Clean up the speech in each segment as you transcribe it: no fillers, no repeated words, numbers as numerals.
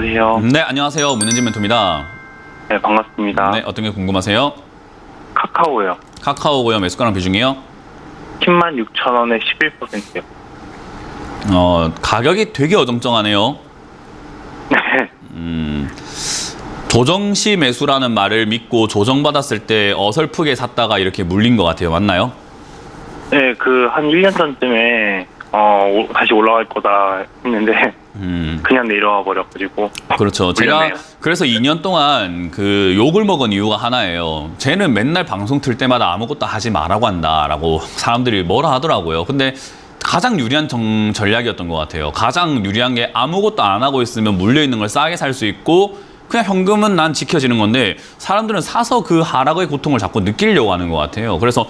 여보세요. 네, 안녕하세요. 문현진 멘토입니다. 네, 반갑습니다. 네, 어떤 게 궁금하세요? 카카오요. 카카오고요. 매수가랑 비중이요? 106,000원에 11%요. 가격이 되게 어정쩡하네요. 네. 조정시 매수라는 말을 믿고 조정받았을 때 어설프게 샀다가 이렇게 물린 것 같아요. 맞나요? 네, 한 1년 전쯤에 다시 올라갈 거다 했는데 그냥 내려와 버려가지고. 그렇죠. 제가 물렸네요. 그래서 2년 동안 욕을 먹은 이유가 하나예요. 쟤는 맨날 방송 틀 때마다 아무것도 하지 말라고 한다라고 사람들이 뭐라 하더라고요. 근데 가장 유리한 전략이었던 것 같아요. 가장 유리한 게 아무것도 안 하고 있으면 물려있는 걸 싸게 살 수 있고 그냥 현금은 난 지켜지는 건데 사람들은 사서 그 하락의 고통을 자꾸 느끼려고 하는 것 같아요. 그래서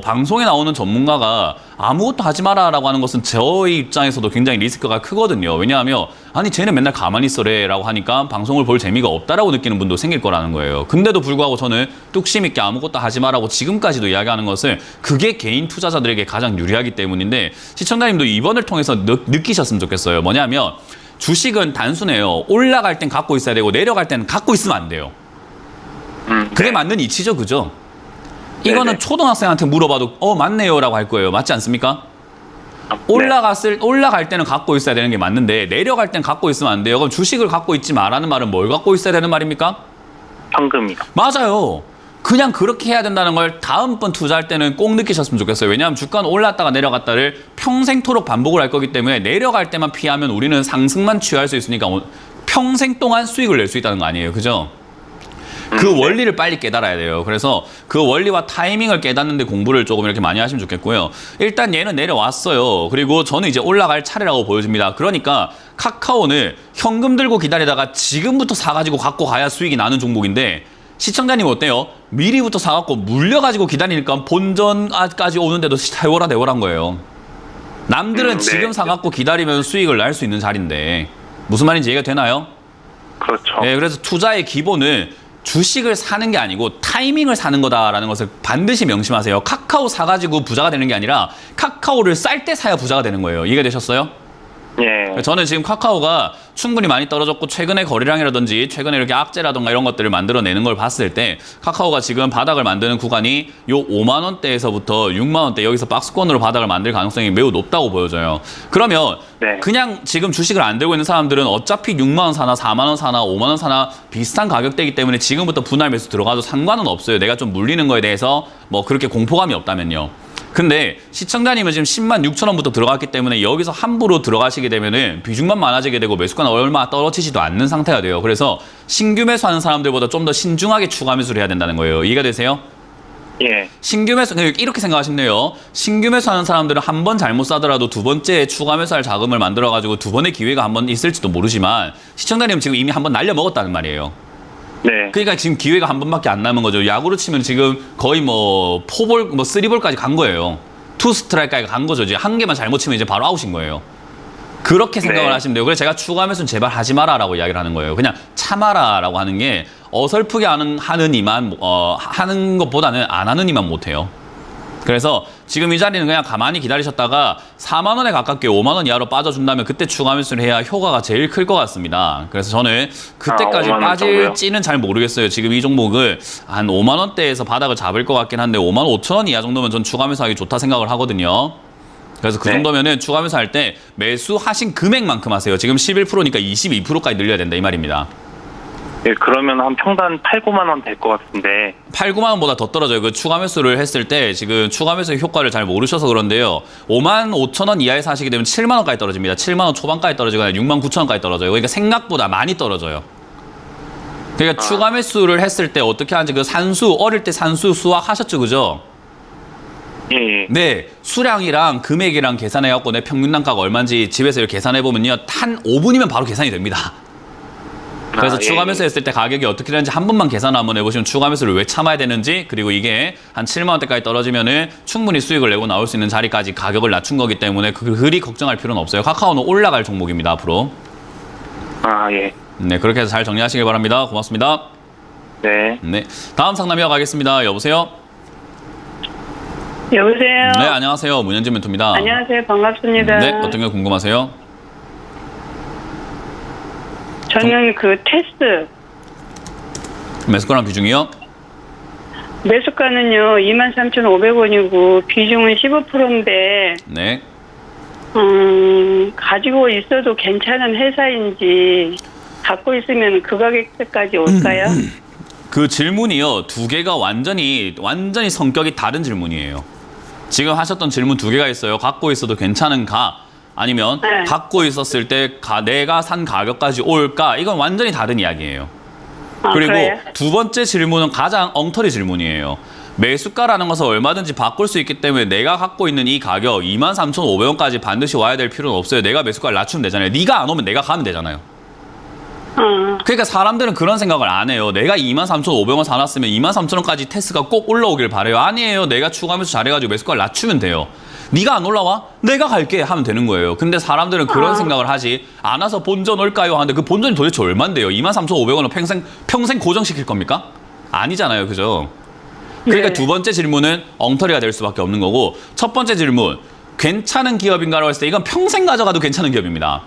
방송에 나오는 전문가가 아무것도 하지 마라라고 하는 것은 저희 입장에서도 굉장히 리스크가 크거든요. 왜냐하면 아니 쟤는 맨날 가만히 있어래 라고 하니까 방송을 볼 재미가 없다라고 느끼는 분도 생길 거라는 거예요. 근데도 불구하고 저는 뚝심 있게 아무것도 하지 마라고 지금까지도 이야기하는 것은 그게 개인 투자자들에게 가장 유리하기 때문인데 시청자님도 이번을 통해서 느끼셨으면 좋겠어요. 뭐냐면 주식은 단순해요. 올라갈 땐 갖고 있어야 되고 내려갈 때는 갖고 있으면 안 돼요. 그게 네. 맞는 이치죠, 그죠? 이거는 네네. 초등학생한테 물어봐도 맞네요 라고 할 거예요. 맞지 않습니까? 올라갈 때는 갖고 있어야 되는 게 맞는데 내려갈 땐 갖고 있으면 안 돼요. 그럼 주식을 갖고 있지 마라는 말은 뭘 갖고 있어야 되는 말입니까? 현금이요. 맞아요. 그냥 그렇게 해야 된다는 걸 다음번 투자할 때는 꼭 느끼셨으면 좋겠어요. 왜냐하면 주가는 올랐다가 내려갔다를 평생토록 반복을 할 거기 때문에 내려갈 때만 피하면 우리는 상승만 취할 수 있으니까 평생 동안 수익을 낼 수 있다는 거 아니에요. 그죠? 그 원리를 빨리 깨달아야 돼요. 그래서 그 원리와 타이밍을 깨닫는데 공부를 조금 이렇게 많이 하시면 좋겠고요. 일단 얘는 내려왔어요. 그리고 저는 이제 올라갈 차례라고 보여집니다. 그러니까 카카오는 현금 들고 기다리다가 지금부터 사가지고 갖고 가야 수익이 나는 종목인데 시청자님 어때요? 미리부터 사갖고 물려가지고 기다리니까 본전까지 오는데도 세월아 대월한 거예요. 남들은 네. 지금 사갖고 기다리면 수익을 낼 수 있는 자리인데 무슨 말인지 이해가 되나요? 그렇죠. 네, 그래서 투자의 기본은 주식을 사는 게 아니고 타이밍을 사는 거다라는 것을 반드시 명심하세요. 카카오 사가지고 부자가 되는 게 아니라 카카오를 쌀 때 사야 부자가 되는 거예요. 이해되셨어요? 예. 저는 지금 카카오가 충분히 많이 떨어졌고 최근에 거래량이라든지 최근에 이렇게 악재라든가 이런 것들을 만들어내는 걸 봤을 때 카카오가 지금 바닥을 만드는 구간이 요 5만 원대에서부터 6만 원대 여기서 박스권으로 바닥을 만들 가능성이 매우 높다고 보여져요. 그러면 네. 그냥 지금 주식을 안 들고 있는 사람들은 어차피 6만 원 사나 4만 원 사나 5만 원 사나 비슷한 가격대이기 때문에 지금부터 분할 매수 들어가도 상관은 없어요. 내가 좀 물리는 거에 대해서 뭐 그렇게 공포감이 없다면요. 근데 시청자님은 지금 10만 6천 원부터 들어갔기 때문에 여기서 함부로 들어가시게 되면은 비중만 많아지게 되고 매수가는 얼마 떨어지지도 않는 상태가 돼요. 그래서 신규 매수하는 사람들보다 좀 더 신중하게 추가 매수를 해야 된다는 거예요. 이해가 되세요? 예. 신규 매수 이렇게 생각하시면 돼요. 신규 매수하는 사람들은 한 번 잘못 사더라도 두 번째 추가 매수할 자금을 만들어 가지고 두 번의 기회가 한 번 있을지도 모르지만 시청자님은 지금 이미 한 번 날려 먹었다는 말이에요. 네. 그러니까 지금 기회가 한 번밖에 안 남은 거죠. 야구로 치면 지금 거의 뭐 포볼, 뭐 쓰리볼까지 간 거예요. 투 스트라이크까지 간 거죠. 이제 한 개만 잘못 치면 이제 바로 아웃인 거예요. 그렇게 생각을 네. 하시면 돼요. 그래서 제가 추가 매수는 제발 하지 마라라고 이야기를 하는 거예요. 그냥 참아라라고 하는 게 어설프게 하는 이만 하는 것보다는 안 하는 이만 못해요. 그래서 지금 이 자리는 그냥 가만히 기다리셨다가 4만 원에 가깝게 5만 원 이하로 빠져준다면 그때 추가 매수를 해야 효과가 제일 클 것 같습니다. 그래서 저는 그때까지 5만 원 정도요? 빠질지는 잘 모르겠어요. 지금 이 종목을 한 5만 원대에서 바닥을 잡을 것 같긴 한데 5만 5천 원 이하 정도면 전 추가 매수하기 좋다 생각을 하거든요. 그래서 그 네. 정도면은 추가 매수할 때 매수하신 금액만큼 하세요. 지금 11%니까 22%까지 늘려야 된다 이 말입니다. 예, 그러면 한 평단 8, 9만 원 될 것 같은데. 8, 9만 원보다 더 떨어져요. 그 추가 매수를 했을 때 지금 추가 매수의 효과를 잘 모르셔서 그런데요. 5만 5천 원 이하에서 하시게 되면 7만 원까지 떨어집니다. 7만 원 초반까지 떨어지거나 6만 9천 원까지 떨어져요. 그러니까 생각보다 많이 떨어져요. 그러니까 추가 매수를 했을 때 어떻게 하는지 그 산수, 어릴 때 산수 수학 하셨죠, 그죠? 예. 네, 수량이랑 금액이랑 계산해갖고 내 평균 단가가 얼마인지 집에서 이렇게 계산해보면요. 한 5분이면 바로 계산이 됩니다. 그래서 추가 매수 했을 때 가격이 어떻게 되는지 한 번만 계산 한번 해보시면 추가 매수를 왜 참아야 되는지 그리고 이게 한 7만 원대까지 떨어지면은 충분히 수익을 내고 나올 수 있는 자리까지 가격을 낮춘 거기 때문에 그리 걱정할 필요는 없어요. 카카오는 올라갈 종목입니다, 앞으로. 예. 네, 그렇게 해서 잘 정리하시길 바랍니다. 고맙습니다. 네. 네, 다음 상담 이어가겠습니다. 여보세요? 여보세요? 네, 안녕하세요. 문현진 멘토입니다. 안녕하세요. 반갑습니다. 네, 어떤 게 궁금하세요? 저는 그 테스 매수가랑 비중이요? 매수가는요 23,500원이고 비중은 15%인데 네. 가지고 있어도 괜찮은 회사인지 갖고 있으면 그 가격대까지 올까요? 그 질문이요. 두 개가 완전히 성격이 다른 질문이에요. 지금 하셨던 질문 두 개가 있어요. 갖고 있어도 괜찮은가? 아니면 네. 갖고 있었을 때 내가 산 가격까지 올까? 이건 완전히 다른 이야기예요. 그리고 그래요? 두 번째 질문은 가장 엉터리 질문이에요. 매수가라는 것을 얼마든지 바꿀 수 있기 때문에 내가 갖고 있는 이 가격 23,500원까지 반드시 와야 될 필요는 없어요. 내가 매수가를 낮추면 되잖아요. 네가 안 오면 내가 가면 되잖아요. 그러니까 사람들은 그런 생각을 안 해요. 내가 23,500원 사놨으면 23,000원까지 테스가 꼭 올라오길 바래요. 아니에요. 내가 추가 매수 잘해가지고 매수가를 낮추면 돼요. 네가 안 올라와? 내가 갈게 하면 되는 거예요. 근데 사람들은 그런 생각을 하지 않아서 본전 올까요? 하는데 그 본전이 도대체 얼만데요? 23,500원을 평생 고정시킬 겁니까? 아니잖아요. 그죠? 그러니까 네. 두 번째 질문은 엉터리가 될 수밖에 없는 거고 첫 번째 질문 괜찮은 기업인가라고 했을 때 이건 평생 가져가도 괜찮은 기업입니다.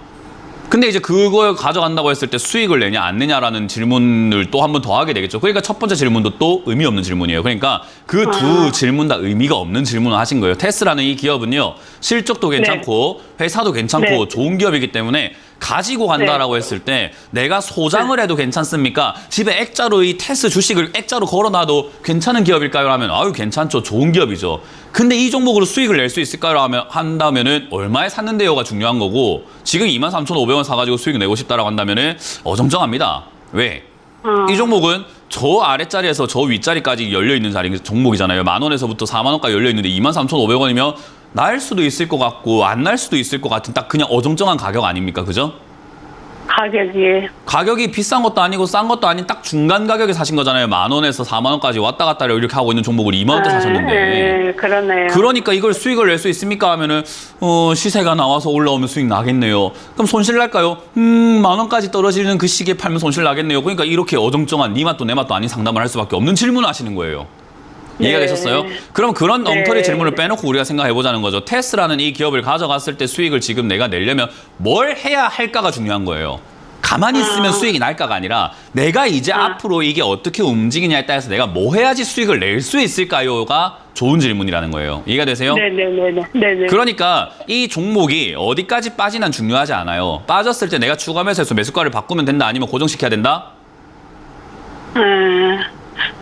근데 이제 그걸 가져간다고 했을 때 수익을 내냐 안 내냐라는 질문을 또 한 번 더 하게 되겠죠. 그러니까 첫 번째 질문도 또 의미 없는 질문이에요. 그러니까 그 두 질문 다 의미가 없는 질문을 하신 거예요. 테스라는 이 기업은요. 실적도 괜찮고 회사도 괜찮고 네. 좋은 기업이기 때문에 가지고 간다라고 했을 때 내가 소장을 해도 괜찮습니까? 집에 액자로 이 테스 주식을 액자로 걸어놔도 괜찮은 기업일까요? 하면 아유 괜찮죠. 좋은 기업이죠. 근데 이 종목으로 수익을 낼 수 있을까요? 한다면은 얼마에 샀는데요가 중요한 거고 지금 23,500원 사가지고 수익 내고 싶다라고 한다면은 어정쩡합니다. 왜? 이 종목은 저 아랫자리에서 저 윗자리까지 열려있는 종목이잖아요. 10,000원에서부터 40,000원까지 열려있는데 23,500원이면 날 수도 있을 것 같고 안 날 수도 있을 것 같은 딱 그냥 어정쩡한 가격 아닙니까? 그죠? 가격이 비싼 것도 아니고 싼 것도 아닌 딱 중간 가격에 사신 거잖아요. 10,000원에서 40,000원까지 왔다 갔다 이렇게 하고 있는 종목을 20,000원대 사셨는데. 네, 그러네요. 그러니까 이걸 수익을 낼 수 있습니까? 하면은 시세가 나와서 올라오면 수익 나겠네요. 그럼 손실 날까요? 10,000원까지 떨어지는 그 시기에 팔면 손실 나겠네요. 그러니까 이렇게 어정쩡한 네 맛도 내 맛도 아닌 상담을 할 수밖에 없는 질문을 하시는 거예요. 이해가 네. 되셨어요? 그럼 그런 네. 엉터리 질문을 빼놓고 우리가 생각해보자는 거죠. 테스라는 이 기업을 가져갔을 때 수익을 지금 내가 내려면 뭘 해야 할까가 중요한 거예요. 가만히 있으면 수익이 날까가 아니라 내가 이제 앞으로 이게 어떻게 움직이냐에 따라서 내가 뭐 해야지 수익을 낼 수 있을까요가 좋은 질문이라는 거예요. 이해가 되세요? 네네. 그러니까 이 종목이 어디까지 빠지난 중요하지 않아요. 빠졌을 때 내가 추가 매수해서 매수가를 바꾸면 된다 아니면 고정시켜야 된다?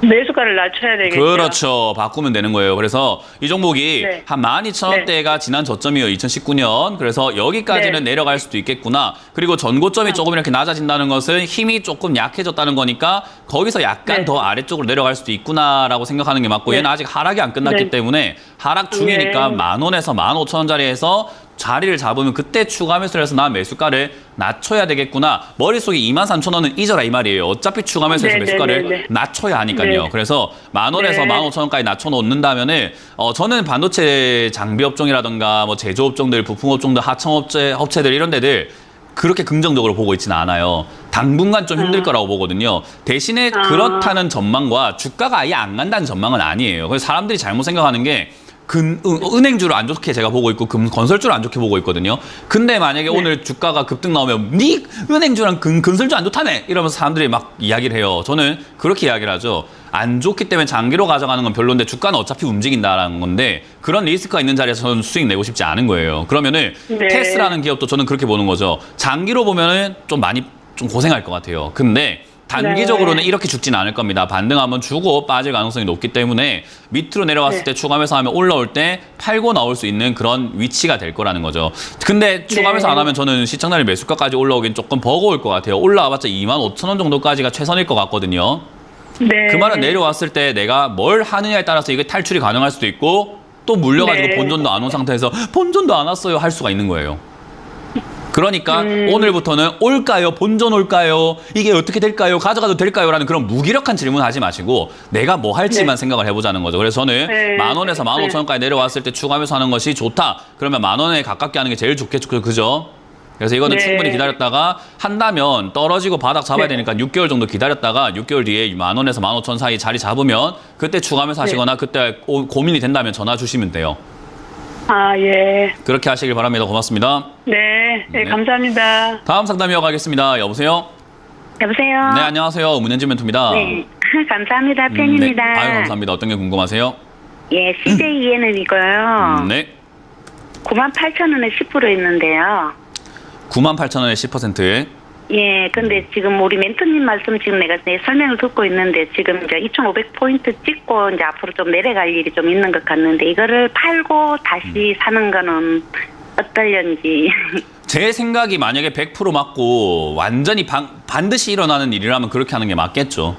매수가를 낮춰야 되겠죠. 그렇죠. 바꾸면 되는 거예요. 그래서 이 종목이 네. 한 12,000원대가 지난 저점이에요. 2019년. 그래서 여기까지는 네. 내려갈 수도 있겠구나. 그리고 전고점이 조금 이렇게 낮아진다는 것은 힘이 조금 약해졌다는 거니까 거기서 약간 네. 더 아래쪽으로 내려갈 수도 있구나라고 생각하는 게 맞고 네. 얘는 아직 하락이 안 끝났기 네. 때문에 하락 중이니까 네. 10,000원에서 15,000원짜리에서 자리를 잡으면 그때 추가 매수를 해서 나 매수가를 낮춰야 되겠구나. 머릿속에 23,000원은 잊어라 이 말이에요. 어차피 추가 매수해서 네, 매수가를 네, 네, 네. 낮춰야 하니까요. 네. 그래서 10,000원에서 네. 15,000원까지 낮춰놓는다면은 저는 반도체 장비업종이라든가 뭐 제조업종들, 부품업종들, 하청업체들 이런 데들 그렇게 긍정적으로 보고 있지는 않아요. 당분간 좀 힘들 거라고 보거든요. 대신에 그렇다는 전망과 주가가 아예 안 간다는 전망은 아니에요. 그래서 사람들이 잘못 생각하는 게 은행주를 안 좋게 제가 보고 있고 건설주를 안 좋게 보고 있거든요. 근데 만약에 오늘 주가가 급등 나오면 네 은행주랑 건설주 안 좋다며 이러면서 사람들이 막 이야기를 해요. 저는 그렇게 이야기를 하죠. 안 좋기 때문에 장기로 가져가는 건 별론데 주가는 어차피 움직인다라는 건데 그런 리스크가 있는 자리에서 저는 수익 내고 싶지 않은 거예요. 그러면은 네. 테스라는 기업도 저는 그렇게 보는 거죠. 장기로 보면은 좀 고생할 것 같아요. 근데 단기적으로는 네. 이렇게 죽지는 않을 겁니다. 반등하면 주고 빠질 가능성이 높기 때문에 밑으로 내려왔을 네. 때 추가 매수하면 올라올 때 팔고 나올 수 있는 그런 위치가 될 거라는 거죠. 근데 추가 매수 안 하면 저는 시청자리 매수가까지 올라오긴 조금 버거울 것 같아요. 올라와봤자 25,000원 정도까지가 최선일 것 같거든요. 네. 그 말은 내려왔을 때 내가 뭘 하느냐에 따라서 이게 탈출이 가능할 수도 있고 또 물려가지고 네. 본전도 안 온 상태에서 본전도 안 왔어요 할 수가 있는 거예요. 그러니까 오늘부터는 올까요? 본전 올까요? 이게 어떻게 될까요? 가져가도 될까요? 라는 그런 무기력한 질문 하지 마시고 내가 뭐 할지만 생각을 해보자는 거죠. 그래서 저는 네. 10,000원에서 15,000원까지 내려왔을 때 추가 매수하는 것이 좋다. 그러면 10,000원에 가깝게 하는 게 제일 좋겠죠. 그죠? 그래서 이거는 네. 충분히 기다렸다가 한다면 떨어지고 바닥 잡아야 네. 되니까 6개월 정도 기다렸다가 6개월 뒤에 10,000원에서 15,000원 사이 자리 잡으면 그때 추가 매수하시거나 그때 고민이 된다면 전화 주시면 돼요. 예. 그렇게 하시길 바랍니다. 고맙습니다. 네, 감사합니다. 다음 상담 이어가겠습니다. 여보세요? 여보세요? 네, 안녕하세요. 문현진 멘토입니다. 네. 감사합니다. 팬입니다. 네. 아유, 감사합니다. 어떤 게 궁금하세요? 예, CJENM이고요. 네. 98,000원에 10% 있는데요. 98,000원에 10%에. 예, 근데 지금 우리 멘토님 말씀 지금 내가 설명을 듣고 있는데 지금 이제 2,500포인트 찍고 이제 앞으로 좀 내려갈 일이 좀 있는 것 같는데 이거를 팔고 다시 사는 거는 어떨런지. 제 생각이 만약에 100% 맞고 완전히 반드시 일어나는 일이라면 그렇게 하는 게 맞겠죠.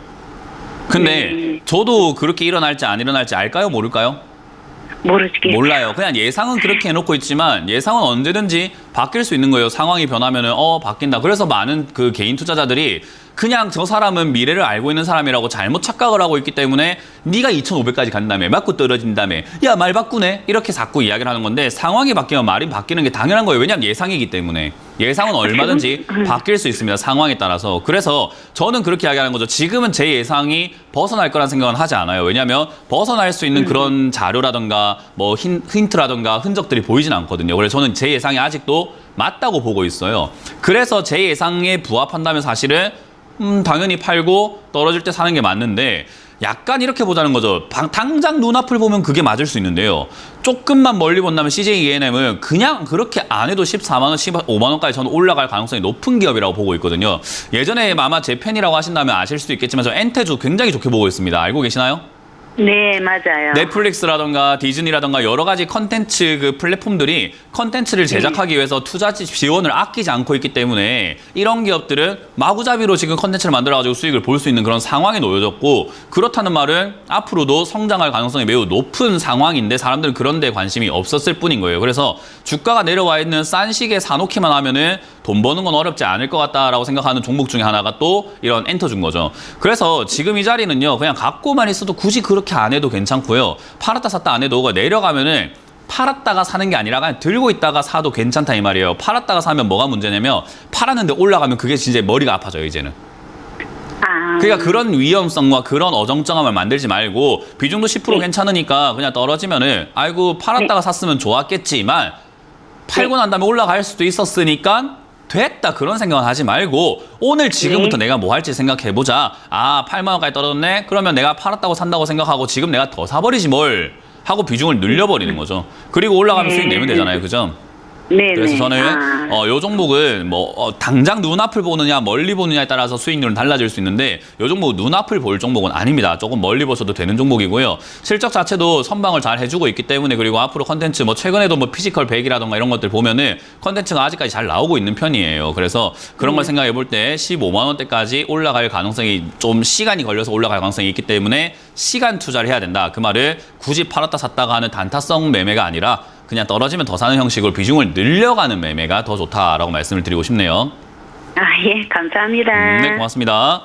근데 저도 그렇게 일어날지 안 일어날지 알까요? 모를까요? 모르겠어요. 몰라요. 그냥 예상은 그렇게 해놓고 있지만 예상은 언제든지 바뀔 수 있는 거예요. 상황이 변하면은 바뀐다. 그래서 많은 그 개인 투자자들이 그냥 저 사람은 미래를 알고 있는 사람이라고 잘못 착각을 하고 있기 때문에 네가 2,500까지 간다며 맞고 떨어진다며 야 말 바꾸네 이렇게 자꾸 이야기를 하는 건데 상황이 바뀌면 말이 바뀌는 게 당연한 거예요. 왜냐하면 예상이기 때문에 예상은 얼마든지 바뀔 수 있습니다. 상황에 따라서. 그래서 저는 그렇게 이야기하는 거죠. 지금은 제 예상이 벗어날 거란 생각은 하지 않아요. 왜냐하면 벗어날 수 있는 그런 자료라든가 뭐 힌트라든가 흔적들이 보이진 않거든요. 그래서 저는 제 예상이 아직도 맞다고 보고 있어요. 그래서 제 예상에 부합한다면 사실은 당연히 팔고 떨어질 때 사는 게 맞는데 약간 이렇게 보자는 거죠. 당장 눈앞을 보면 그게 맞을 수 있는데요. 조금만 멀리 본다면 CJENM은 그냥 그렇게 안 해도 14만 원, 15만 원까지 저는 올라갈 가능성이 높은 기업이라고 보고 있거든요. 예전에 아마 제 팬이라고 하신다면 아실 수도 있겠지만 저 엔테주 굉장히 좋게 보고 있습니다. 알고 계시나요? 네, 맞아요. 넷플릭스라던가 디즈니라던가 여러 가지 컨텐츠 그 플랫폼들이 컨텐츠를 제작하기 위해서 투자 지원을 아끼지 않고 있기 때문에 이런 기업들은 마구잡이로 지금 컨텐츠를 만들어가지고 수익을 볼 수 있는 그런 상황에 놓여졌고, 그렇다는 말은 앞으로도 성장할 가능성이 매우 높은 상황인데 사람들은 그런 데 관심이 없었을 뿐인 거예요. 그래서 주가가 내려와 있는 싼 시기에 사놓기만 하면은 돈 버는 건 어렵지 않을 것 같다라고 생각하는 종목 중에 하나가 또 이런 엔터준 거죠. 그래서 지금 이 자리는요, 그냥 갖고만 있어도 굳이 그렇게 안 해도 괜찮고요. 팔았다 샀다 안 해도 내려가면은 팔았다가 사는 게 아니라 그냥 들고 있다가 사도 괜찮다 이 말이에요. 팔았다가 사면 뭐가 문제냐면 팔았는데 올라가면 그게 진짜 머리가 아파져요, 이제는. 그러니까 그런 위험성과 그런 어정쩡함을 만들지 말고 비중도 10% 괜찮으니까 그냥 떨어지면은 아이고 팔았다가 샀으면 좋았겠지만 팔고 난 다음에 올라갈 수도 있었으니까 됐다 그런 생각은 하지 말고 오늘 지금부터 내가 뭐 할지 생각해보자. 8만 원까지 떨어졌네? 그러면 내가 팔았다고 산다고 생각하고 지금 내가 더 사버리지 뭘 하고 비중을 늘려버리는 거죠. 그리고 올라가면 수익 내면 되잖아요. 그죠? 네. 그래서 저는 요 종목은 당장 눈앞을 보느냐 멀리 보느냐에 따라서 수익률은 달라질 수 있는데 요 종목은 눈앞을 볼 종목은 아닙니다. 조금 멀리 보셔도 되는 종목이고요. 실적 자체도 선방을 잘 해주고 있기 때문에, 그리고 앞으로 컨텐츠 최근에도 피지컬 100이라던가 이런 것들 보면은 컨텐츠가 아직까지 잘 나오고 있는 편이에요. 그래서 그런 걸 생각해 볼 때 15만 원대까지 올라갈 가능성이 좀 시간이 걸려서 올라갈 가능성이 있기 때문에 시간 투자를 해야 된다. 그 말을 굳이 팔았다 샀다가 하는 단타성 매매가 아니라 그냥 떨어지면 더 사는 형식으로 비중을 늘려가는 매매가 더 좋다라고 말씀을 드리고 싶네요. 예, 감사합니다. 네, 고맙습니다.